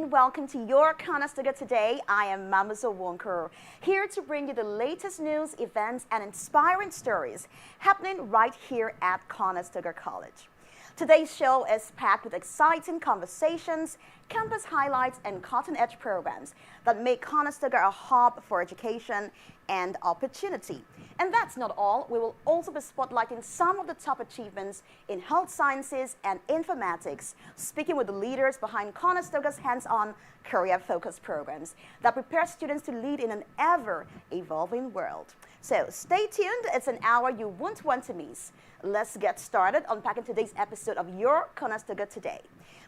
and welcome to your Conestoga Today. I am Mama Zawonker, here to bring you the latest news, events, and inspiring stories happening right here at Conestoga College. Today's show is packed with exciting conversations, campus highlights, and cutting-edge programs that make Conestoga a hub for education and opportunity. And that's not all. We will also be spotlighting some of the top achievements in health sciences and informatics, speaking with the leaders behind Conestoga's hands-on career-focused programs that prepare students to lead in an ever-evolving world. So stay tuned. It's an hour you won't want to miss. Let's get started unpacking today's episode of Your Conestoga Today.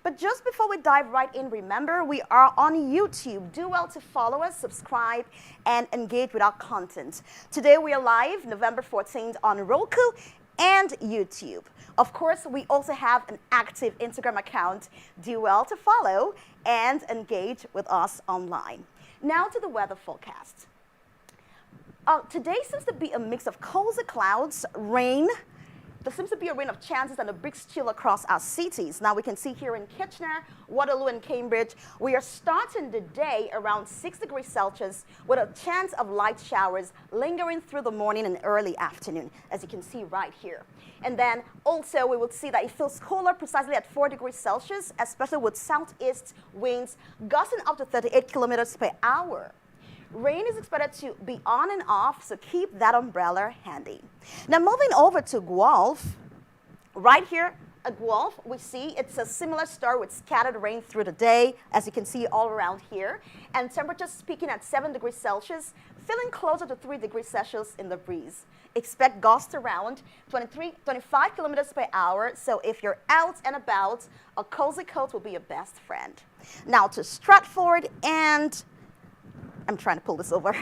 But just before we dive right in, remember, we are on YouTube. Do well to follow us, subscribe, and engage with our content. Today we are live November 14th on Roku and YouTube. Of course, we also have an active Instagram account. Do well to follow and engage with us online. Now to the weather forecast. Today seems to be a mix of cozy clouds, rain. There seems to be a rain of chances and a brisk chill across our cities. Now we can see here in Kitchener, Waterloo, and Cambridge, we are starting the day around 6 degrees Celsius with a chance of light showers lingering through the morning and early afternoon, as you can see right here. And then also we will see that it feels cooler precisely at 4 degrees Celsius, especially with southeast winds gusting up to 38 kilometers per hour. Rain is expected to be on and off, so keep that umbrella handy. Now moving over to Guelph, right here at Guelph, we see it's a similar story with scattered rain through the day, as you can see all around here, and temperatures peaking at 7 degrees Celsius, feeling closer to 3 degrees Celsius in the breeze. Expect gusts around 25 kilometers per hour, so if you're out and about, a cozy coat will be your best friend. Now to Stratford and I'm trying to pull this over.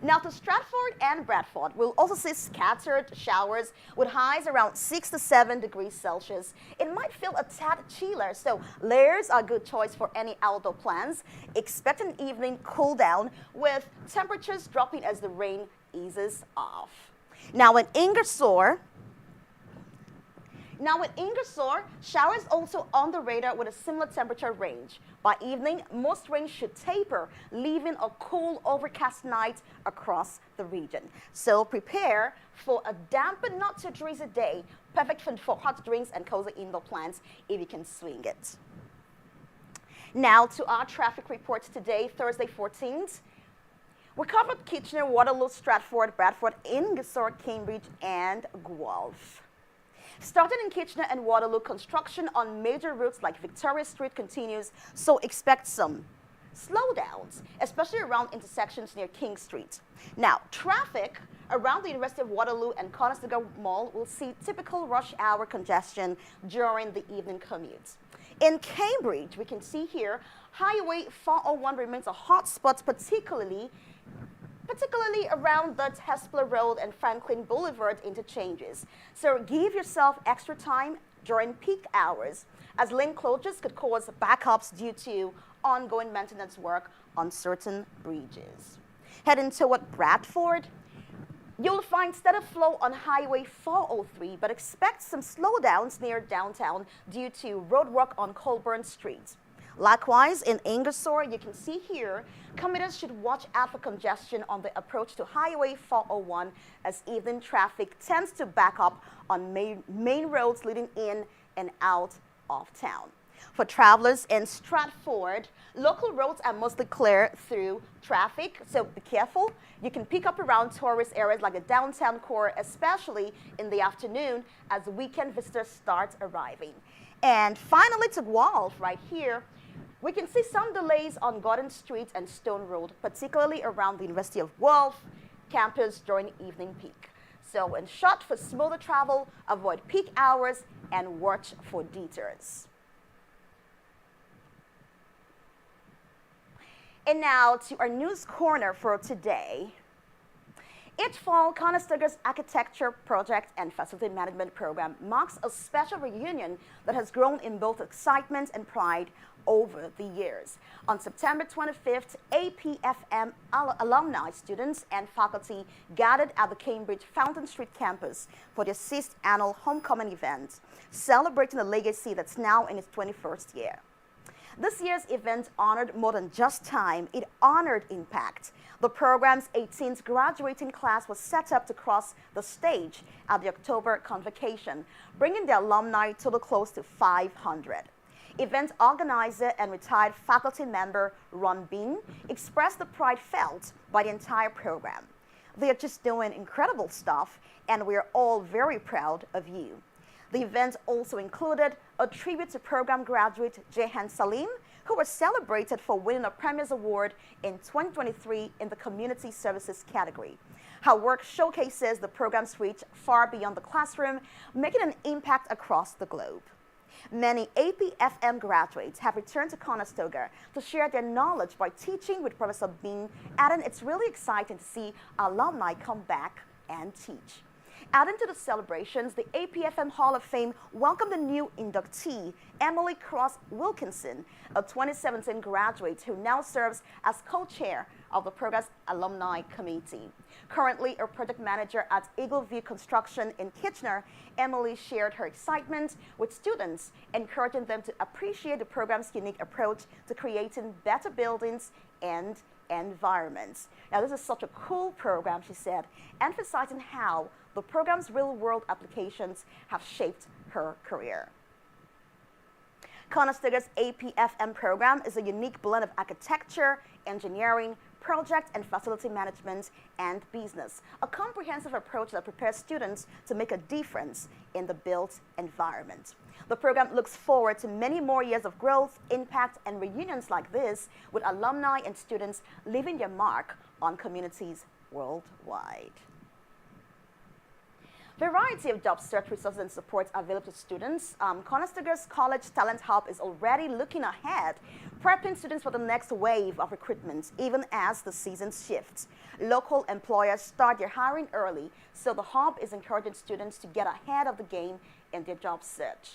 Now to Stratford and Bradford, we'll also see scattered showers with highs around 6 to 7 degrees Celsius. It might feel a tad chiller, so layers are a good choice for any outdoor plans. Expect an evening cool down with temperatures dropping as the rain eases off. Now in Ingersoll, showers also on the radar with a similar temperature range. By evening, most rain should taper, leaving a cool, overcast night across the region. So prepare for a damp but not too drizzly day, perfect for hot drinks and cozy indoor plans if you can swing it. Now to our traffic reports today, Thursday 14th. We covered Kitchener, Waterloo, Stratford, Bradford, Ingersoll, Cambridge, and Guelph. Starting in Kitchener and Waterloo, construction on major routes like Victoria Street continues, so expect some slowdowns, especially around intersections near King Street. Now, traffic around the University of Waterloo and Conestoga Mall will see typical rush hour congestion during the evening commute. In Cambridge, we can see here, Highway 401 remains a hot spot, particularly around the Tespler Road and Franklin Boulevard interchanges. So give yourself extra time during peak hours, as lane closures could cause backups due to ongoing maintenance work on certain bridges. Heading toward Bradford, you'll find steady flow on Highway 403, but expect some slowdowns near downtown due to roadwork on Colburn Street. Likewise, in Ingersoll, you can see here, commuters should watch out for congestion on the approach to Highway 401 as evening traffic tends to back up on main roads leading in and out of town. For travelers in Stratford, local roads are mostly clear through traffic, so be careful. You can pick up around tourist areas like the downtown core, especially in the afternoon as weekend visitors start arriving. And finally to Guelph, right here, we can see some delays on Gordon Street and Stone Road, particularly around the University of Guelph campus during evening peak. So in short, for smoother travel, avoid peak hours and watch for detours. And now to our news corner for today. Each fall, Conestoga's Architecture Project and Facility Management Program marks a special reunion that has grown in both excitement and pride over the years. On September 25th, APFM alumni, students, and faculty gathered at the Cambridge Fountain Street campus for their 6th annual homecoming event, celebrating a legacy that's now in its 21st year. This year's event honored more than just time, it honored impact. The program's 18th graduating class was set up to cross the stage at the October convocation, bringing the alumni total close to 500. Event organizer and retired faculty member Ron Bean expressed the pride felt by the entire program. They are just doing incredible stuff, and we are all very proud of you. The event also included a tribute to program graduate Jehan Salim, who was celebrated for winning a Premier's Award in 2023 in the Community Services category. Her work showcases the program's reach far beyond the classroom, making an impact across the globe. Many APFM graduates have returned to Conestoga to share their knowledge by teaching with Professor Bean, adding it's really exciting to see alumni come back and teach. Adding to the celebrations, the APFM Hall of Fame welcomed a new inductee, Emily Cross Wilkinson, a 2017 graduate who now serves as co-chair of the program's alumni committee. Currently a project manager at Eagle View Construction in Kitchener, Emily shared her excitement with students, encouraging them to appreciate the program's unique approach to creating better buildings and environments. Now, this is such a cool program, she said, emphasizing how the program's real-world applications have shaped her career. Conestoga's APFM program is a unique blend of architecture, engineering, project and facility management, and business, a comprehensive approach that prepares students to make a difference in the built environment. The program looks forward to many more years of growth, impact, and reunions like this, with alumni and students leaving their mark on communities worldwide. Variety of job search resources and supports are available to students. Conestoga's College Talent Hub is already looking ahead, prepping students for the next wave of recruitment, even as the season shifts. Local employers start their hiring early, so the hub is encouraging students to get ahead of the game in their job search.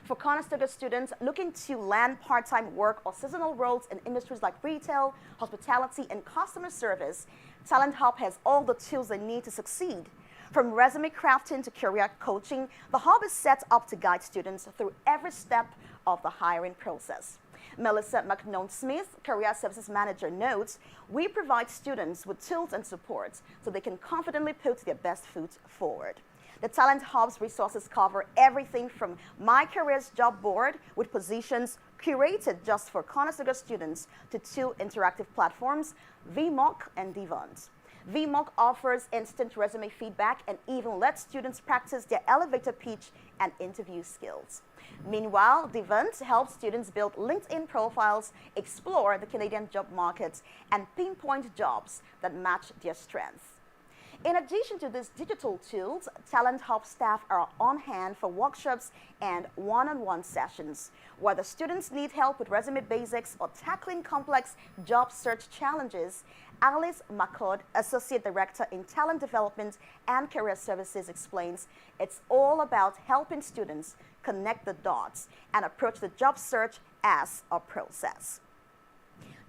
For Conestoga students looking to land part-time work or seasonal roles in industries like retail, hospitality, and customer service, Talent Hub has all the tools they need to succeed. From resume crafting to career coaching, the hub is set up to guide students through every step of the hiring process. Melissa McNone-Smith, Career Services Manager, notes, "We provide students with tools and support so they can confidently put their best foot forward." The Talent Hub's resources cover everything from My Careers job board with positions curated just for Conestoga students to two interactive platforms, VMock and Devant. VMock offers instant resume feedback and even lets students practice their elevator pitch and interview skills. Meanwhile, Devant helps students build LinkedIn profiles, explore the Canadian job market, and pinpoint jobs that match their strengths. In addition to these digital tools, Talent Hub staff are on hand for workshops and one-on-one sessions. Whether students need help with resume basics or tackling complex job search challenges, Alice McCord, Associate Director in Talent Development and Career Services, explains it's all about helping students connect the dots and approach the job search as a process.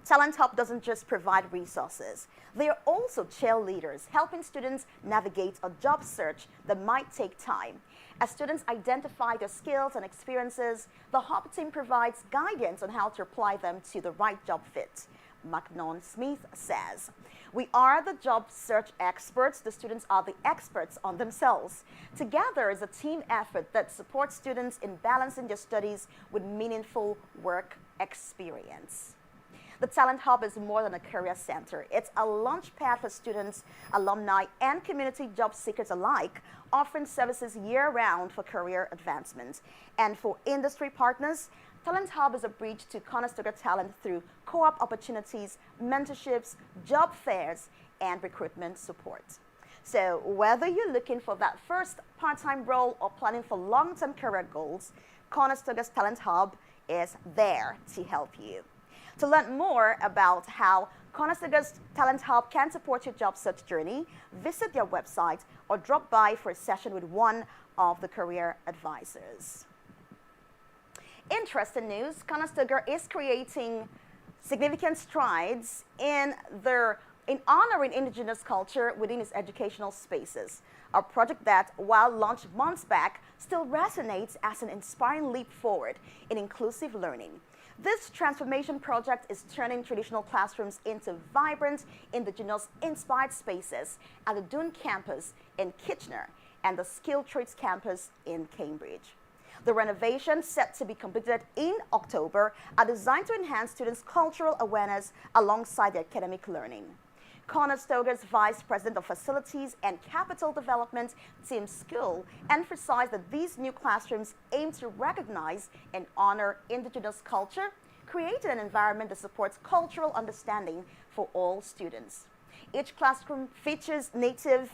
Talent Hub doesn't just provide resources. They are also cheerleaders, helping students navigate a job search that might take time. As students identify their skills and experiences, the Hub team provides guidance on how to apply them to the right job fit. McNone-Smith says, "We are the job search experts, the students are the experts on themselves. Together is a team effort that supports students in balancing their studies with meaningful work experience." The Talent Hub is more than a career center. It's a launchpad for students, alumni, and community job seekers alike, offering services year-round for career advancement. And for industry partners, Talent Hub is a bridge to Conestoga talent through co-op opportunities, mentorships, job fairs, and recruitment support. So whether you're looking for that first part-time role or planning for long-term career goals, Conestoga's Talent Hub is there to help you. To learn more about how Conestoga's Talent Hub can support your job search journey, visit their website or drop by for a session with one of the career advisors. Interesting news, Conestoga is creating significant strides in honoring Indigenous culture within its educational spaces, a project that, while launched months back, still resonates as an inspiring leap forward in inclusive learning. This transformation project is turning traditional classrooms into vibrant, indigenous-inspired spaces at the Dune campus in Kitchener and the Skilled Trades campus in Cambridge. The renovations, set to be completed in October, are designed to enhance students' cultural awareness alongside their academic learning. Conestoga's Vice President of Facilities and Capital Development, Tim School, emphasized that these new classrooms aim to recognize and honor Indigenous culture, creating an environment that supports cultural understanding for all students. Each classroom features native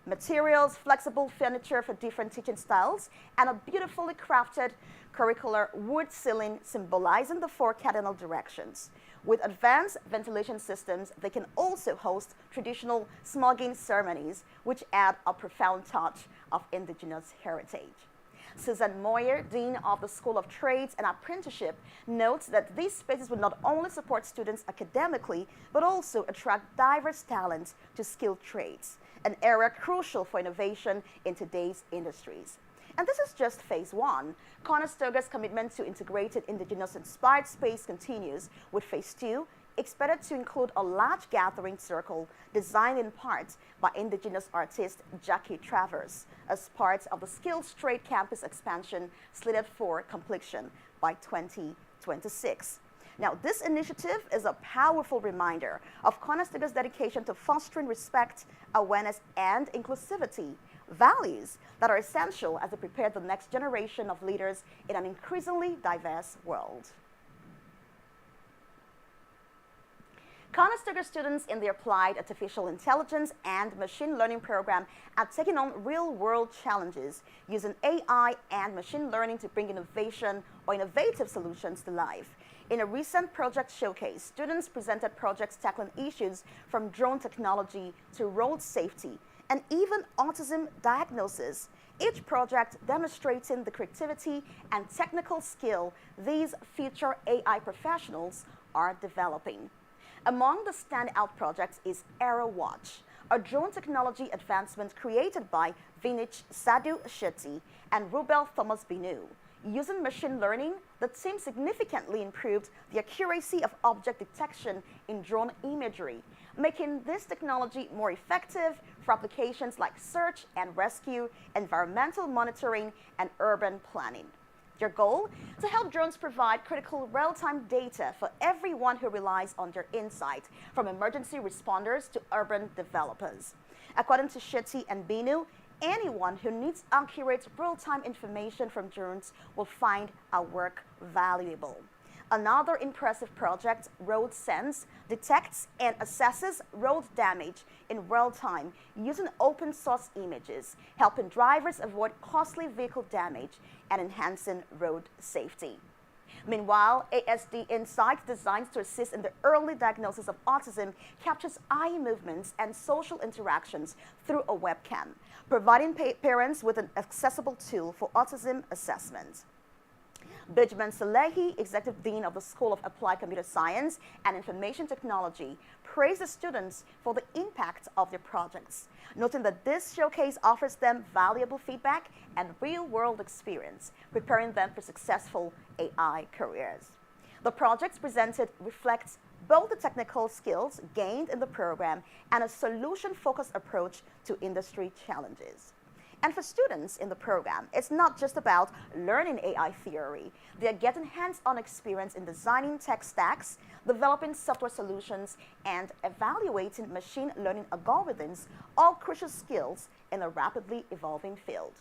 materials, flexible furniture for different teaching styles, and a beautifully crafted curricular wood ceiling symbolizing the four cardinal directions. With advanced ventilation systems, they can also host traditional smugging ceremonies, which add a profound touch of Indigenous heritage. Susan Moyer, Dean of the School of Trades and Apprenticeship, notes that these spaces will not only support students academically, but also attract diverse talents to skilled trades, an area crucial for innovation in today's industries. And this is just phase one. Conestoga's commitment to integrated Indigenous-inspired space continues, with phase two expected to include a large gathering circle designed in part by Indigenous artist Jackie Travers as part of the Skilled Trade campus expansion slated for completion by 2026. Now, this initiative is a powerful reminder of Conestoga's dedication to fostering respect, awareness, and inclusivity, values that are essential as they prepare the next generation of leaders in an increasingly diverse world. Conestoga students in the Applied Artificial Intelligence and Machine Learning program are taking on real-world challenges using AI and machine learning to bring innovation or innovative solutions to life. In a recent project showcase, students presented projects tackling issues from drone technology to road safety and even autism diagnosis, each project demonstrating the creativity and technical skill these future AI professionals are developing. Among the standout projects is AeroWatch, a drone technology advancement created by Vinich Sadhu Shetty and Rubel Thomas Binu. Using machine learning, the team significantly improved the accuracy of object detection in drone imagery, making this technology more effective for applications like search and rescue, environmental monitoring, and urban planning. Their goal? To help drones provide critical real-time data for everyone who relies on their insight, from emergency responders to urban developers. According to Shetty and Binu, anyone who needs accurate real-time information from drones will find our work valuable. Another impressive project, Road Sense, detects and assesses road damage in real time using open source images, helping drivers avoid costly vehicle damage and enhancing road safety. Meanwhile, ASD Insight, designed to assist in the early diagnosis of autism, captures eye movements and social interactions through a webcam, providing parents with an accessible tool for autism assessment. Benjamin Salehi, Executive Dean of the School of Applied Computer Science and Information Technology, praised the students for the impact of their projects, noting that this showcase offers them valuable feedback and real-world experience, preparing them for successful AI careers. The projects presented reflect both the technical skills gained in the program and a solution-focused approach to industry challenges. And for students in the program, it's not just about learning AI theory. They're getting hands-on experience in designing tech stacks, developing software solutions, and evaluating machine learning algorithms, all crucial skills in a rapidly evolving field.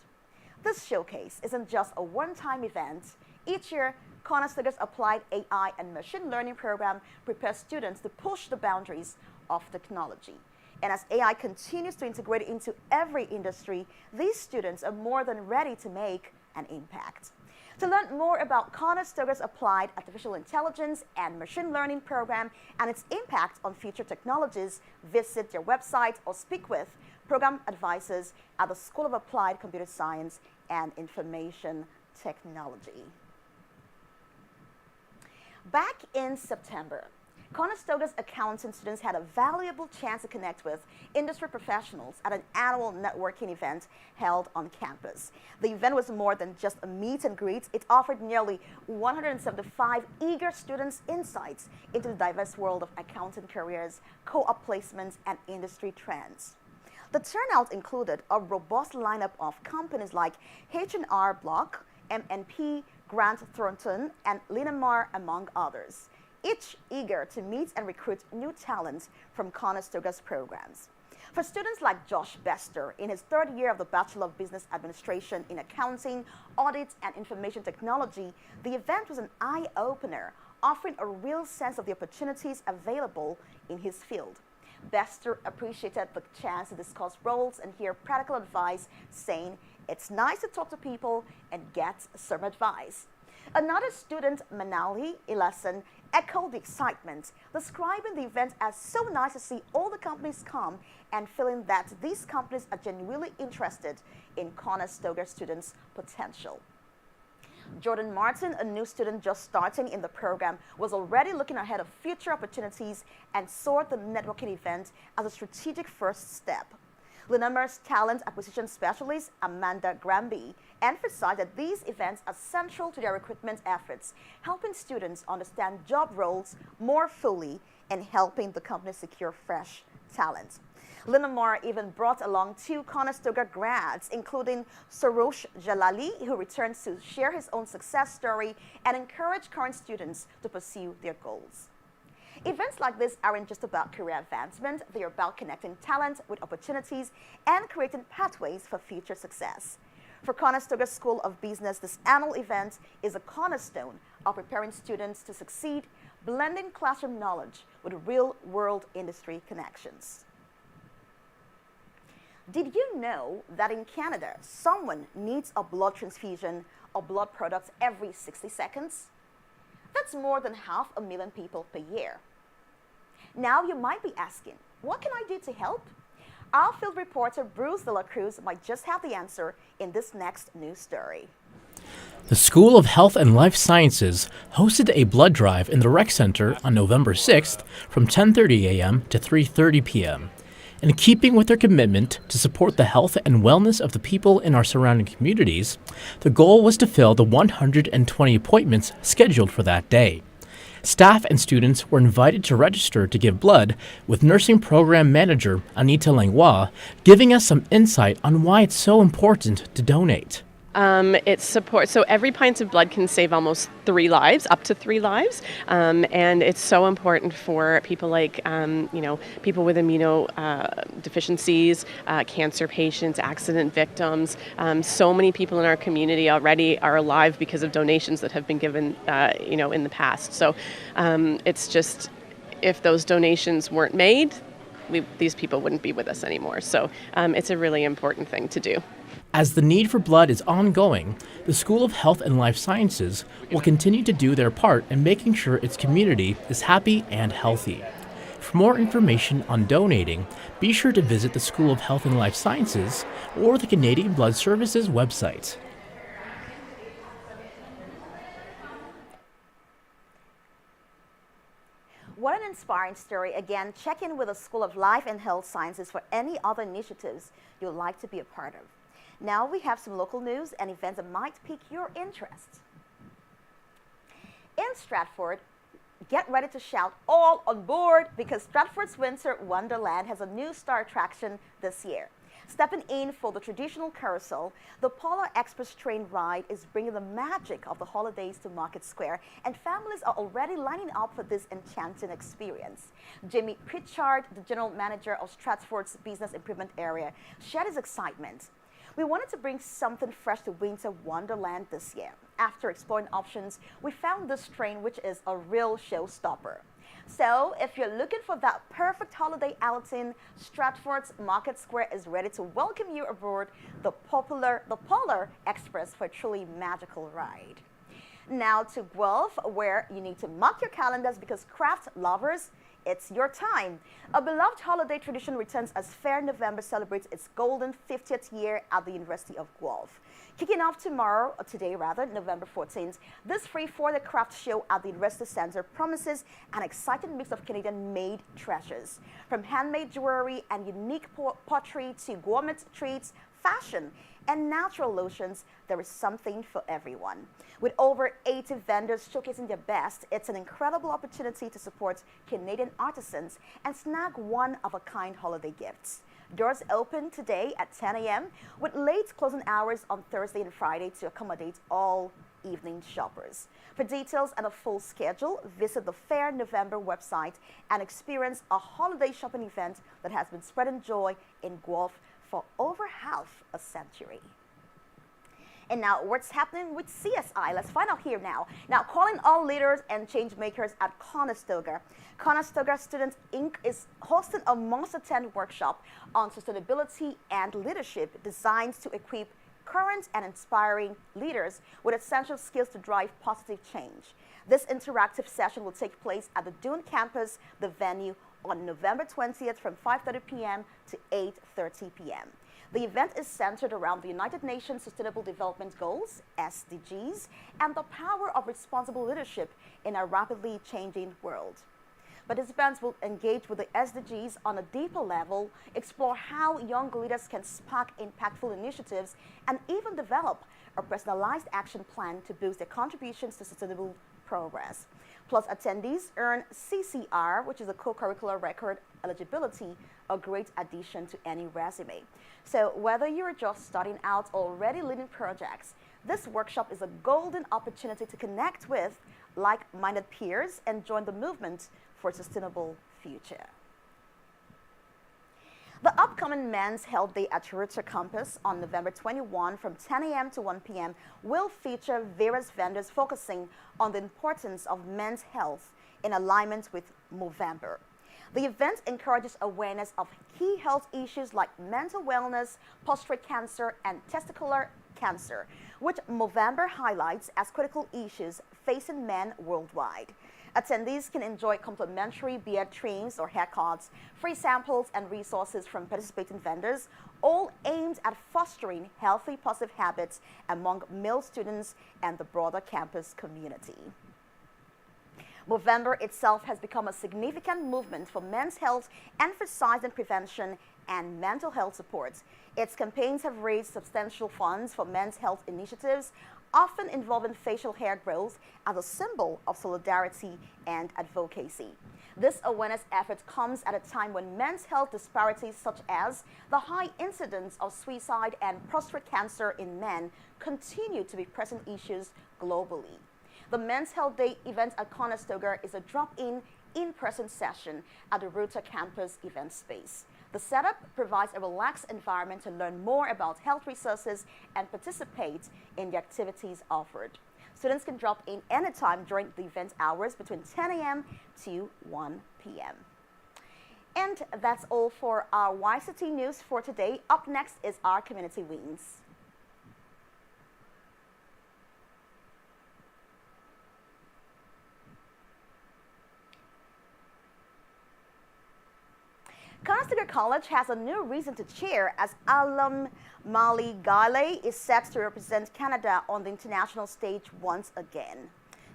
This showcase isn't just a one-time event. Each year, Conestoga's Applied AI and Machine Learning program prepares students to push the boundaries of technology. And as AI continues to integrate into every industry, these students are more than ready to make an impact. To learn more about Conestoga's Applied Artificial Intelligence and Machine Learning program and its impact on future technologies, visit their website or speak with program advisors at the School of Applied Computer Science and Information Technology. Back in September, Conestoga's accounting students had a valuable chance to connect with industry professionals at an annual networking event held on campus. The event was more than just a meet and greet. It offered nearly 175 eager students insights into the diverse world of accounting careers, co-op placements, and industry trends. The turnout included a robust lineup of companies like H&R Block, MNP, Grant Thornton, and Linamar, among others, each eager to meet and recruit new talents from Conestoga's programs. For students like Josh Bester, in his third year of the Bachelor of Business Administration in Accounting, Audit, and Information Technology, the event was an eye-opener, offering a real sense of the opportunities available in his field. Bester appreciated the chance to discuss roles and hear practical advice, saying, "It's nice to talk to people and get some advice." Another student, Manali Ilasan, echoed the excitement, describing the event as so nice to see all the companies come and feeling that these companies are genuinely interested in Conestoga students' potential. Jordan Martin, a new student just starting in the program, was already looking ahead of future opportunities and saw the networking event as a strategic first step. Linamar's talent acquisition specialist, Amanda Granby, emphasized that these events are central to their recruitment efforts, helping students understand job roles more fully and helping the company secure fresh talent. Linamar even brought along 2 Conestoga grads, including Sarosh Jalali, who returns to share his own success story and encourage current students to pursue their goals. Events like this aren't just about career advancement, they're about connecting talent with opportunities and creating pathways for future success. For Conestoga School of Business, this annual event is a cornerstone of preparing students to succeed, blending classroom knowledge with real-world industry connections. Did you know that in Canada, someone needs a blood transfusion or blood products every 60 seconds? That's more than 500,000 people per year. Now you might be asking, what can I do to help? Our field reporter Bruce De La Cruz might just have the answer in this next news story. The School of Health and Life Sciences hosted a blood drive in the Rec Center on November 6th from 10:30 a.m. to 3:30 p.m. In keeping with their commitment to support the health and wellness of the people in our surrounding communities, the goal was to fill the 120 appointments scheduled for that day. Staff and students were invited to register to give blood, with Nursing Program Manager Anita Langlois giving us some insight on why it's so important to donate. It supports, so every pint of blood can save almost 3 lives, up to 3 lives, and it's so important for people like, people with immunodeficiencies, cancer patients, accident victims. So many people in our community already are alive because of donations that have been given, in the past. So it's just, if those donations weren't made, these people wouldn't be with us anymore. So it's a really important thing to do. As the need for blood is ongoing, the School of Health and Life Sciences will continue to do their part in making sure its community is happy and healthy. For more information on donating, be sure to visit the School of Health and Life Sciences or the Canadian Blood Services website. What an inspiring story. Again, check in with the School of Life and Health Sciences for any other initiatives you'd like to be a part of. Now we have some local news and events that might pique your interest. In Stratford, get ready to shout all on board because Stratford's Winter Wonderland has a new star attraction this year. Stepping in for the traditional carousel, the Polar Express train ride is bringing the magic of the holidays to Market Square, and families are already lining up for this enchanting experience. Jimmy Pritchard, the general manager of Stratford's Business Improvement Area, shared his excitement. We wanted to bring something fresh to Winter Wonderland this year. After exploring options, we found this train, which is a real showstopper. So if you're looking for that perfect holiday outing, Stratford's Market Square is ready to welcome you aboard the Polar Express for a truly magical ride. Now to Guelph, where you need to mark your calendars because craft lovers, It's your time. A beloved holiday tradition returns as Fair November celebrates its golden 50th year at the University of Guelph. Kicking off today, November 14th, this free for the craft show at the University Center promises an exciting mix of Canadian-made treasures. From handmade jewelry and unique pottery to gourmet treats, fashion, and natural lotions, there is something for everyone. With over 80 vendors showcasing their best, it's an incredible opportunity to support Canadian artisans and snag one-of-a-kind holiday gifts. Doors open today at 10 a.m. with late closing hours on Thursday and Friday to accommodate all evening shoppers. For details and a full schedule, visit the Fair November website and experience a holiday shopping event that has been spreading joy in Guelph for over half a century. And now, what's happening with CSI? Let's find out here now. Now, calling all leaders and change makers at Conestoga. Conestoga Students Inc. is hosting a Monster 10 workshop on sustainability and leadership designed to equip current and inspiring leaders with essential skills to drive positive change. This interactive session will take place at the Dune campus, the venue, on November 20th from 5:30 p.m. to 8:30 p.m. The event is centered around the United Nations Sustainable Development Goals, SDGs, and the power of responsible leadership in a rapidly changing world. Participants will engage with the SDGs on a deeper level, explore how young leaders can spark impactful initiatives, and even develop a personalized action plan to boost their contributions to sustainable progress. Plus, attendees earn CCR, which is a co-curricular record eligibility, a great addition to any resume. So whether you're just starting out or already leading projects, this workshop is a golden opportunity to connect with like-minded peers and join the movement for a sustainable future. The upcoming Men's Health Day at Curt campus on November 21 from 10 a.m. to 1 p.m. will feature various vendors focusing on the importance of men's health in alignment with Movember. The event encourages awareness of key health issues like mental wellness, prostate cancer, and testicular cancer, which Movember highlights as critical issues facing men worldwide. Attendees can enjoy complimentary beard trims or haircuts, free samples, and resources from participating vendors, all aimed at fostering healthy, positive habits among male students and the broader campus community. Movember itself has become a significant movement for men's health, emphasizing prevention and mental health support. Its campaigns have raised substantial funds for men's health initiatives, often involving facial hair growth as a symbol of solidarity and advocacy. This awareness effort comes at a time when men's health disparities such as the high incidence of suicide and prostate cancer in men continue to be pressing issues globally. The Men's Health Day event at Conestoga is a drop-in, in-person session at the Ruta campus event space. The setup provides a relaxed environment to learn more about health resources and participate in the activities offered. Students can drop in anytime during the event hours between 10 a.m. to 1 p.m. And that's all for our YCT news for today. Up next is our community wings. Conestoga College has a new reason to cheer as alum Mali Gale is set to represent Canada on the international stage once again.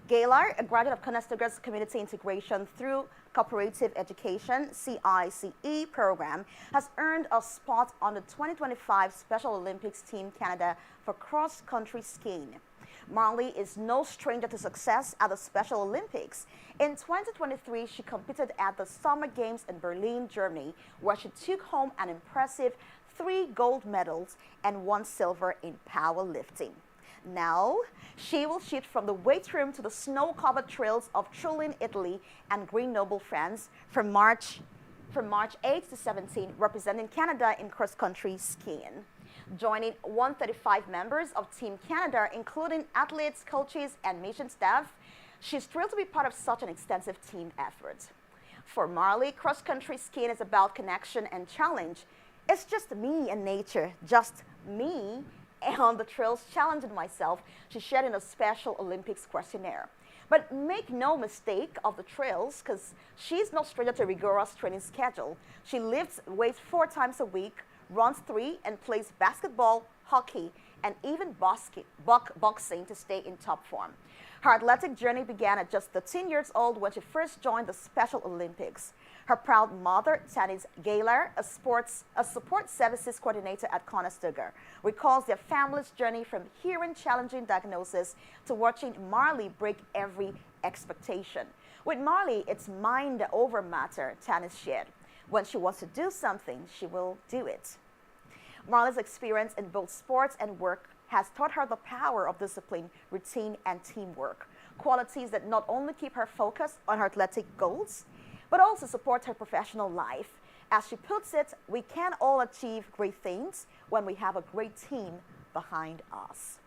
Gaylor, a graduate of Conestoga's Community Integration through Cooperative Education (CICE) program, has earned a spot on the 2025 Special Olympics Team Canada for cross-country skiing. Marley is no stranger to success at the Special Olympics. In 2023, she competed at the Summer Games in Berlin, Germany, where she took home an impressive 3 gold medals and 1 silver in powerlifting. Now, she will shift from the weight room to the snow-covered trails of Trulin, Italy, and Grenoble, France, from March 8 to 17, representing Canada in cross-country skiing. Joining 135 members of Team Canada, including athletes, coaches, and mission staff, she's thrilled to be part of such an extensive team effort. For Marley, cross-country skiing is about connection and challenge. It's just me and nature, just me and on the trails challenging myself, she shared in a Special Olympics questionnaire. But make no mistake of the trails, because she's no stranger to a rigorous training schedule. She lifts weights 4 times a week, runs 3, and plays basketball, hockey, and even boxing to stay in top form. Her athletic journey began at just 13 years old when she first joined the Special Olympics. Her proud mother, Tanis Gaylor, a support services coordinator at Conestoga, recalls their family's journey from hearing challenging diagnosis to watching Marley break every expectation. With Marley, it's mind over matter, Tanis shared. When she wants to do something, she will do it. Marley's experience in both sports and work has taught her the power of discipline, routine, and teamwork, qualities that not only keep her focused on her athletic goals, but also support her professional life. As she puts it, we can all achieve great things when we have a great team behind us.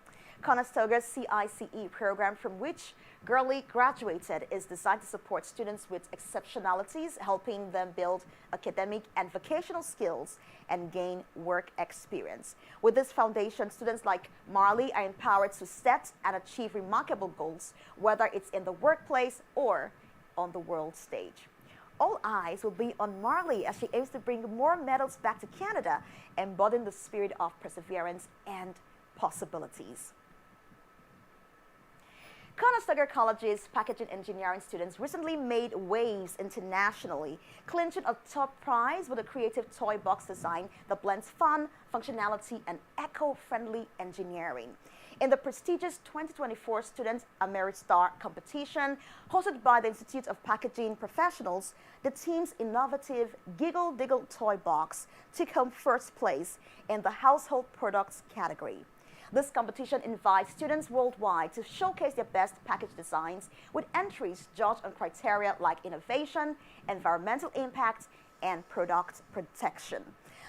Conestoga's CICE program, from which Gurley graduated, is designed to support students with exceptionalities, helping them build academic and vocational skills and gain work experience. With this foundation, students like Marley are empowered to set and achieve remarkable goals, whether it's in the workplace or on the world stage. All eyes will be on Marley as she aims to bring more medals back to Canada, embodying the spirit of perseverance and possibilities. Conestoga College's packaging engineering students recently made waves internationally, clinching a top prize with a creative toy box design that blends fun, functionality, and eco-friendly engineering. In the prestigious 2024 Student Ameristar competition, hosted by the Institute of Packaging Professionals, the team's innovative Giggle Diggle toy box took home first place in the household products category. This competition invites students worldwide to showcase their best package designs with entries judged on criteria like innovation, environmental impact, and product protection.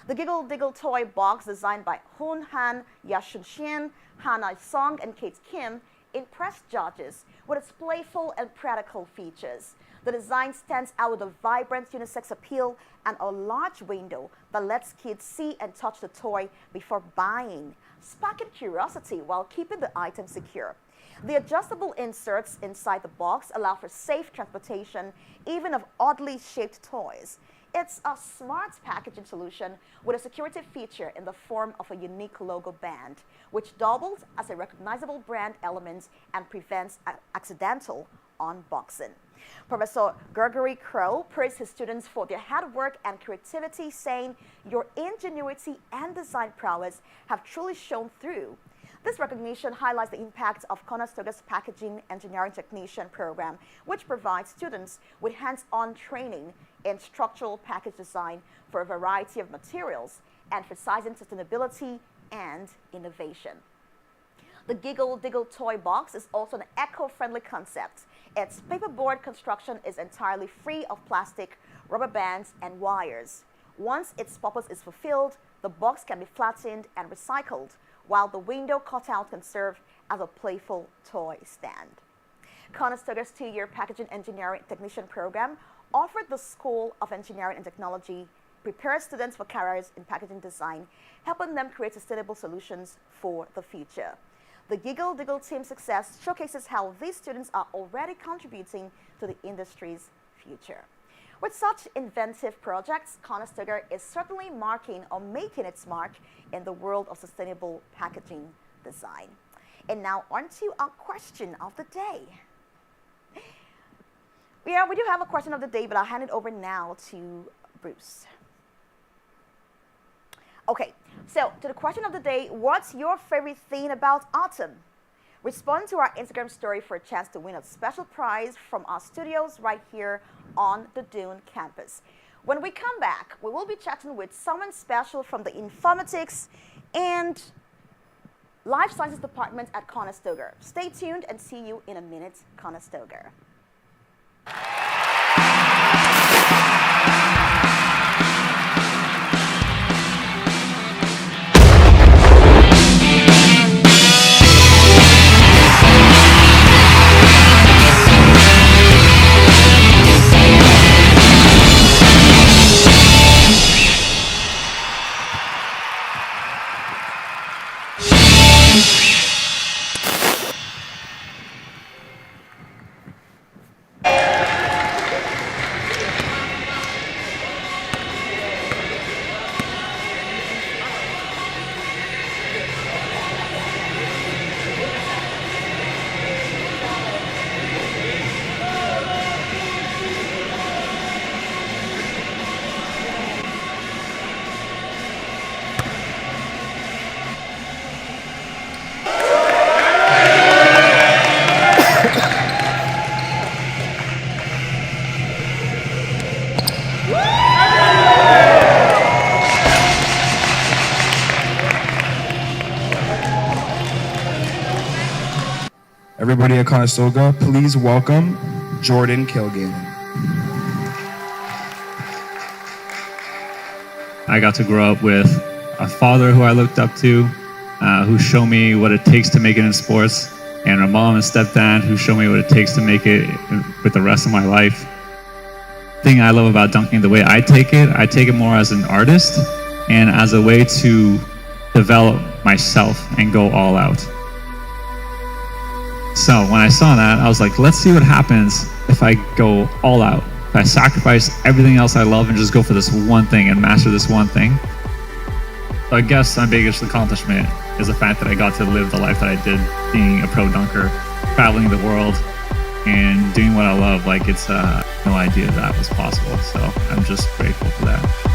The Giggle Diggle toy box, designed by Hoon Han, Yashun Shin, Hannah Song, and Kate Kim, impressed judges with its playful and practical features. The design stands out with a vibrant unisex appeal and a large window that lets kids see and touch the toy before buying, sparking curiosity while keeping the item secure. The adjustable inserts inside the box allow for safe transportation, even of oddly shaped toys. It's a smart packaging solution with a security feature in the form of a unique logo band, which doubles as a recognizable brand element and prevents accidental unboxing. Professor Gregory Crow praised his students for their hard work and creativity, saying, "Your ingenuity and design prowess have truly shown through." This recognition highlights the impact of Conestoga's Packaging Engineering Technician program, which provides students with hands-on training in structural package design for a variety of materials, emphasizing sustainability and innovation. The Giggle Diggle toy box is also an eco-friendly concept. Its paperboard construction is entirely free of plastic, rubber bands, and wires. Once its purpose is fulfilled, the box can be flattened and recycled, while the window cutout can serve as a playful toy stand. Conestoga's 2-year Packaging Engineering Technician program, offered the School of Engineering and Technology, prepares students for careers in packaging design, helping them create sustainable solutions for the future. The Giggle Diggle team's success showcases how these students are already contributing to the industry's future. With such inventive projects, Conestoga is certainly marking or making its mark in the world of sustainable packaging design. And now on to our question of the day. Yeah, we do have a question of the day, but I'll hand it over now to Bruce. Okay, so to the question of the day, what's your favorite thing about autumn? Respond to our Instagram story for a chance to win a special prize from our studios right here on the Dune campus. When we come back, we will be chatting with someone special from the Informatics and Life Sciences Department at Conestoga. Stay tuned and see you in a minute, Conestoga. Everybody at Conestoga, please welcome Jordan Kilgannon. I got to grow up with a father who I looked up to, who showed me what it takes to make it in sports, and a mom and stepdad who showed me what it takes to make it with the rest of my life. The thing I love about dunking, the way I take it more as an artist and as a way to develop myself and go all out. So when I saw that, I was like, let's see what happens if I go all out. If I sacrifice everything else I love and just go for this one thing and master this one thing. So I guess my biggest accomplishment is the fact that I got to live the life that I did, being a pro dunker, traveling the world, and doing what I love. Like, it's no idea that was possible. So I'm just grateful for that.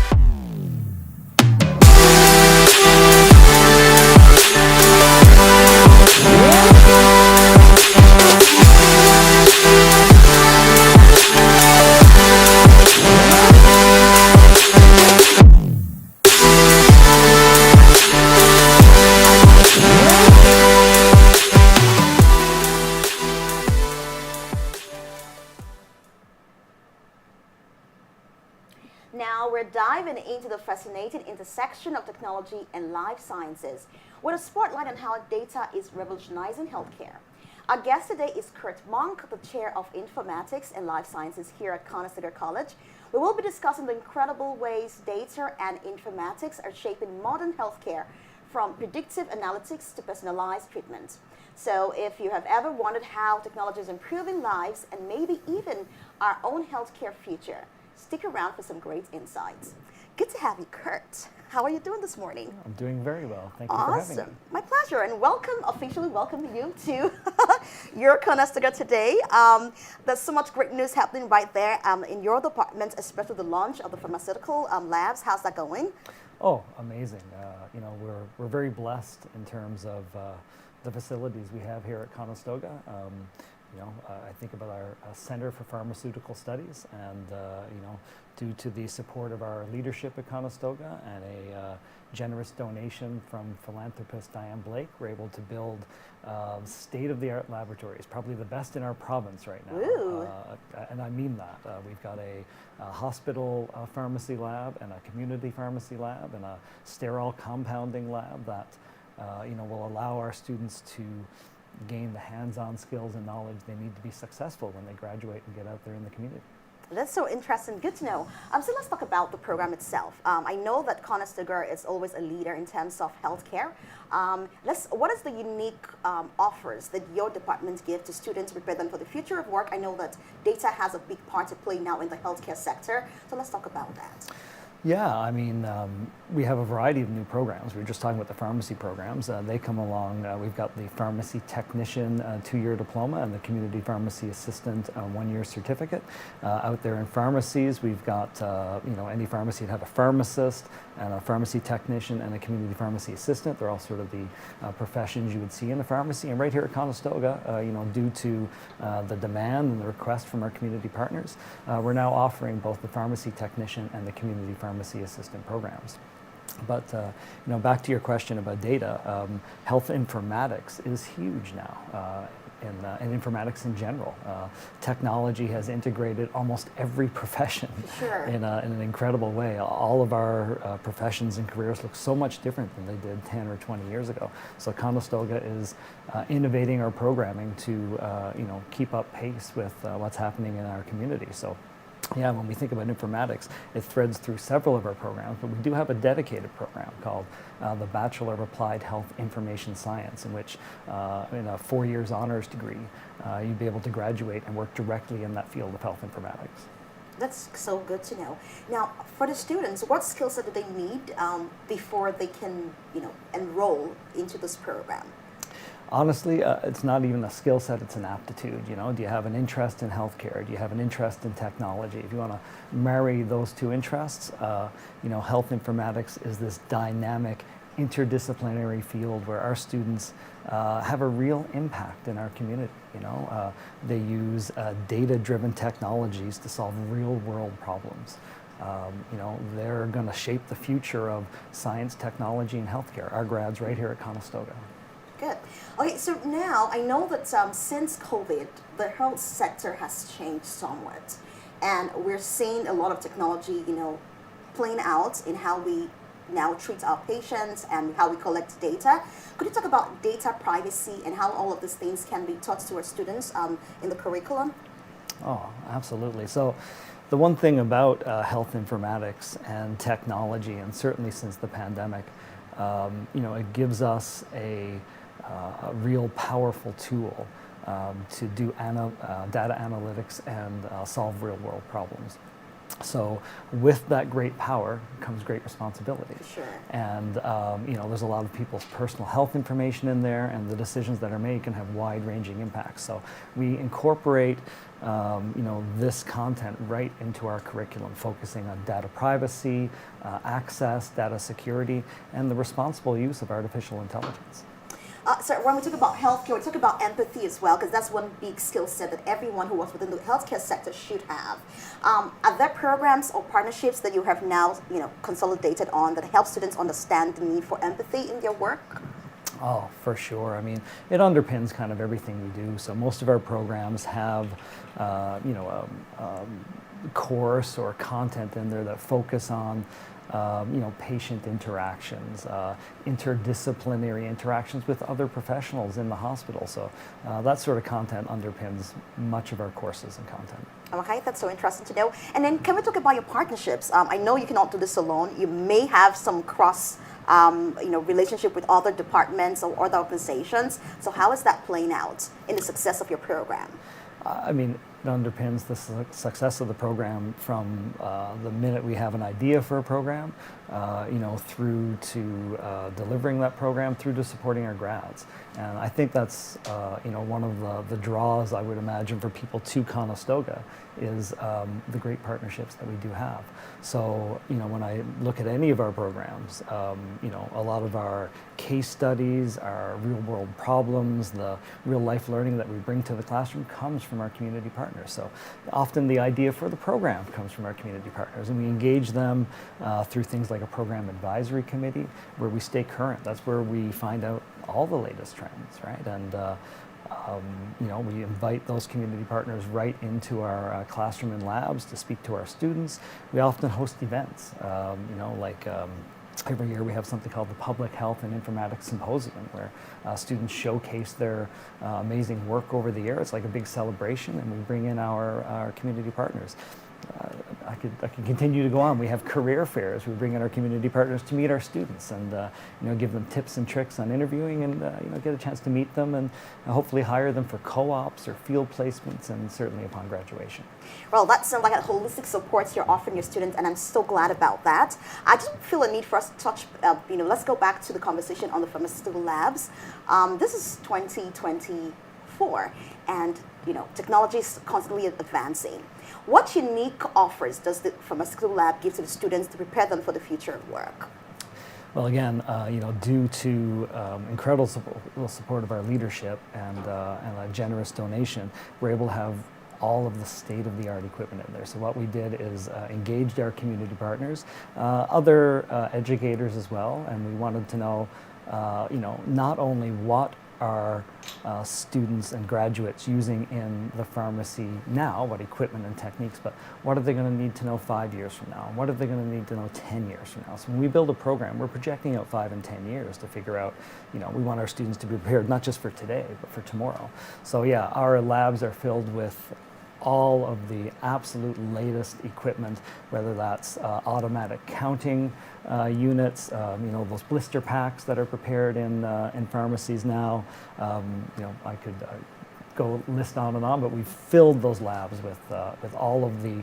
Now we're diving into the fascinating intersection of technology and life sciences, with a spotlight on how data is revolutionizing healthcare. Our guest today is Curt, the Chair of Informatics and Life Sciences here at Conestoga College. We will be discussing the incredible ways data and informatics are shaping modern healthcare, from predictive analytics to personalized treatment. So if you have ever wondered how technology is improving lives and maybe even our own healthcare future, stick around for some great insights. Good to have you, Curt. How are you doing this morning? I'm doing very well. Thank you for having me. Awesome. My pleasure. And officially welcome you to your Conestoga today. There's so much great news happening right there in your department, especially the launch of the pharmaceutical labs. How's that going? Oh, amazing. We're very blessed in terms of the facilities we have here at Conestoga. I think about our Center for Pharmaceutical Studies, and due to the support of our leadership at Conestoga and a generous donation from philanthropist Diane Blake, we're able to build state-of-the-art laboratories, probably the best in our province right now. And I mean that. We've got a hospital pharmacy lab and a community pharmacy lab and a sterile compounding lab that will allow our students to gain the hands-on skills and knowledge they need to be successful when they graduate and get out there in the community. That's so interesting. Good to know. So let's talk about the program itself. I know that Conestoga is always a leader in terms of healthcare. What is the unique offers that your department give to students to prepare them for the future of work? I know that data has a big part to play now in the healthcare sector. So let's talk about that. Yeah, I mean, we have a variety of new programs. We were just talking about the pharmacy programs. They come along. We've got the pharmacy technician 2-year diploma and the community pharmacy assistant 1-year certificate. Out there in pharmacies, we've got, any pharmacy would have a pharmacist and a pharmacy technician and a community pharmacy assistant. They're all sort of the professions you would see in a pharmacy. And right here at Conestoga, due to the demand and the request from our community partners, we're now offering both the pharmacy technician and the community pharmacy assistant programs. But back to your question about data, health informatics is huge now, in informatics in general. Technology has integrated almost every profession in an incredible way. All of our professions and careers look so much different than they did 10 or 20 years ago. So Conestoga is innovating our programming to keep up pace with what's happening in our community. So yeah, when we think about informatics, it threads through several of our programs, but we do have a dedicated program called the Bachelor of Applied Health Information Science, in which, in a 4 years honors degree, you'd be able to graduate and work directly in that field of health informatics. That's so good to know. Now, for the students, what skill set do they need before they can, enroll into this program? Honestly, it's not even a skill set, it's an aptitude. Do you have an interest in healthcare? Do you have an interest in technology? If you want to marry those two interests, health informatics is this dynamic, interdisciplinary field where our students have a real impact in our community. They use data-driven technologies to solve real-world problems. They're going to shape the future of science, technology, and healthcare. Our grads right here at Conestoga. Good. Okay, so now I know that since COVID, the health sector has changed somewhat, and we're seeing a lot of technology, playing out in how we now treat our patients and how we collect data. Could you talk about data privacy and how all of these things can be taught to our students in the curriculum? Oh, absolutely. So the one thing about health informatics and technology, and certainly since the pandemic, it gives us a real powerful tool to do data analytics and solve real world problems. So with that great power comes great responsibility. Sure. And there's a lot of people's personal health information in there, and the decisions that are made can have wide-ranging impacts. So we incorporate this content right into our curriculum, focusing on data privacy, access, data security, and the responsible use of artificial intelligence. So when we talk about healthcare, we talk about empathy as well, because that's one big skill set that everyone who works within the healthcare sector should have. Are there programs or partnerships that you have now, consolidated on that help students understand the need for empathy in their work? Oh, for sure. I mean, it underpins kind of everything we do. So most of our programs have, course or content in there that focus on patient interactions, interdisciplinary interactions with other professionals in the hospital. So that sort of content underpins much of our courses and content. Okay, that's so interesting to know. And then can we talk about your partnerships? I know you cannot do this alone. You may have some cross relationship with other departments or other organizations. So how is that playing out in the success of your program? I mean, it underpins the success of the program from the minute we have an idea for a program, through to delivering that program, through to supporting our grads. And I think that's, one of the draws I would imagine for people to Conestoga is the great partnerships that we do have. So, when I look at any of our programs, a lot of our case studies, our real world problems, the real life learning that we bring to the classroom comes from our community partners. So often the idea for the program comes from our community partners, and we engage them through things like a program advisory committee where we stay current. That's where we find out all the latest trends, right? And we invite those community partners right into our classroom and labs to speak to our students. We often host events, every year we have something called the Public Health and Informatics Symposium, where students showcase their amazing work over the year. It's like a big celebration, and we bring in our community partners. I could continue to go on. We have career fairs. We bring in our community partners to meet our students and give them tips and tricks on interviewing, and get a chance to meet them, and hopefully hire them for co-ops or field placements, and certainly upon graduation. Well, that sounds like a holistic support you're offering your students, and I'm so glad about that. I just feel a need for us to touch, let's go back to the conversation on the pharmaceutical labs. This is 2024, and technology is constantly advancing. What unique offers does the pharmaceutical lab give to the students to prepare them for the future of work? Well, again, due to incredible support of our leadership and a generous donation, we're able to have all of the state-of-the-art equipment in there. So what we did is engaged our community partners, other educators as well, and we wanted to know, not only what are students and graduates using in the pharmacy now, what equipment and techniques, but what are they going to need to know 5 years from now? What are they going to need to know 10 years from now? So when we build a program, we're projecting out 5 and 10 years to figure out, we want our students to be prepared not just for today, but for tomorrow. So yeah, our labs are filled with all of the absolute latest equipment, whether that's automatic counting units, those blister packs that are prepared in pharmacies now. I could go list on and on, but we've filled those labs with all of the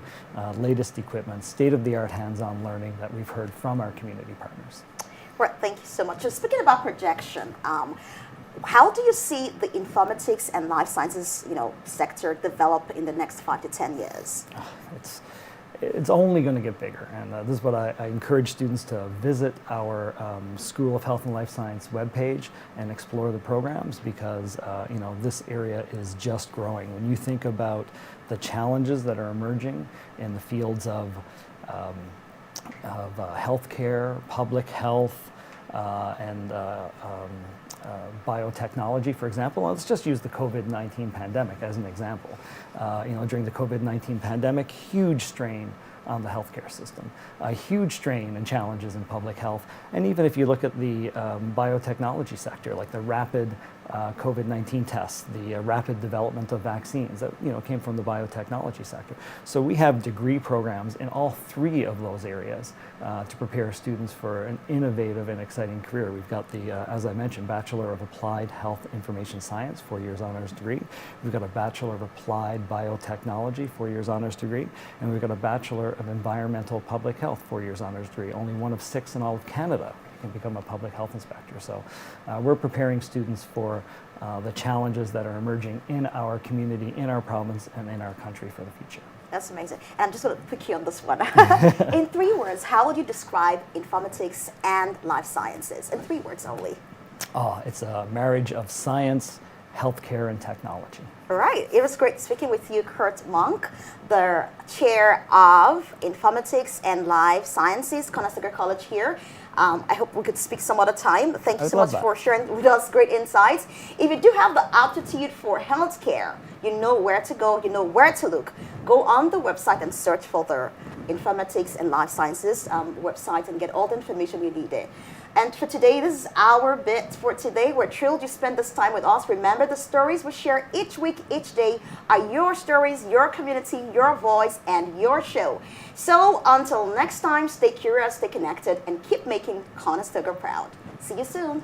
latest equipment, state-of-the-art hands-on learning that we've heard from our community partners. Right, thank you so much. So speaking about projection, how do you see the informatics and life sciences, sector develop in the next 5 to 10 years? It's only going to get bigger, and this is what I encourage students to visit our School of Health and Life Science webpage and explore the programs, because this area is just growing. When you think about the challenges that are emerging in the fields of healthcare, public health, and biotechnology, for example. Let's just use the COVID-19 pandemic as an example. During the COVID-19 pandemic, huge strain on the healthcare system, a huge strain and challenges in public health. And even if you look at the biotechnology sector, like the rapid COVID-19 tests, the rapid development of vaccines that came from the biotechnology sector. So we have degree programs in all three of those areas to prepare students for an innovative and exciting career. We've got the, as I mentioned, Bachelor of Applied Health Information Science, 4 years honors degree. We've got a Bachelor of Applied Biotechnology, 4 years honors degree. And we've got a Bachelor of Environmental Public Health, 4 years honors degree. Only one of 6 in all of Canada can become a public health inspector. So we're preparing students for the challenges that are emerging in our community, in our province, and in our country for the future. That's amazing. And I'm just going to pick you on this one. In 3 words, how would you describe informatics and life sciences? In 3 words only. It's a marriage of science, healthcare, and technology. All right. It was great speaking with you, Curt Monk, the chair of Informatics and Life Sciences, Conestoga College here. I hope we could speak some other time. Thank you so much for sharing with us great insights. If you do have the aptitude for healthcare, you know where to go, you know where to look. Go on the website and search for the Informatics and Life Sciences website and get all the information you need there. And for today, this is our bit for today. We're thrilled you spent this time with us. Remember, the stories we share each week, each day are your stories, your community, your voice, and your show. So until next time, stay curious, stay connected, and keep making Conestoga proud. See you soon.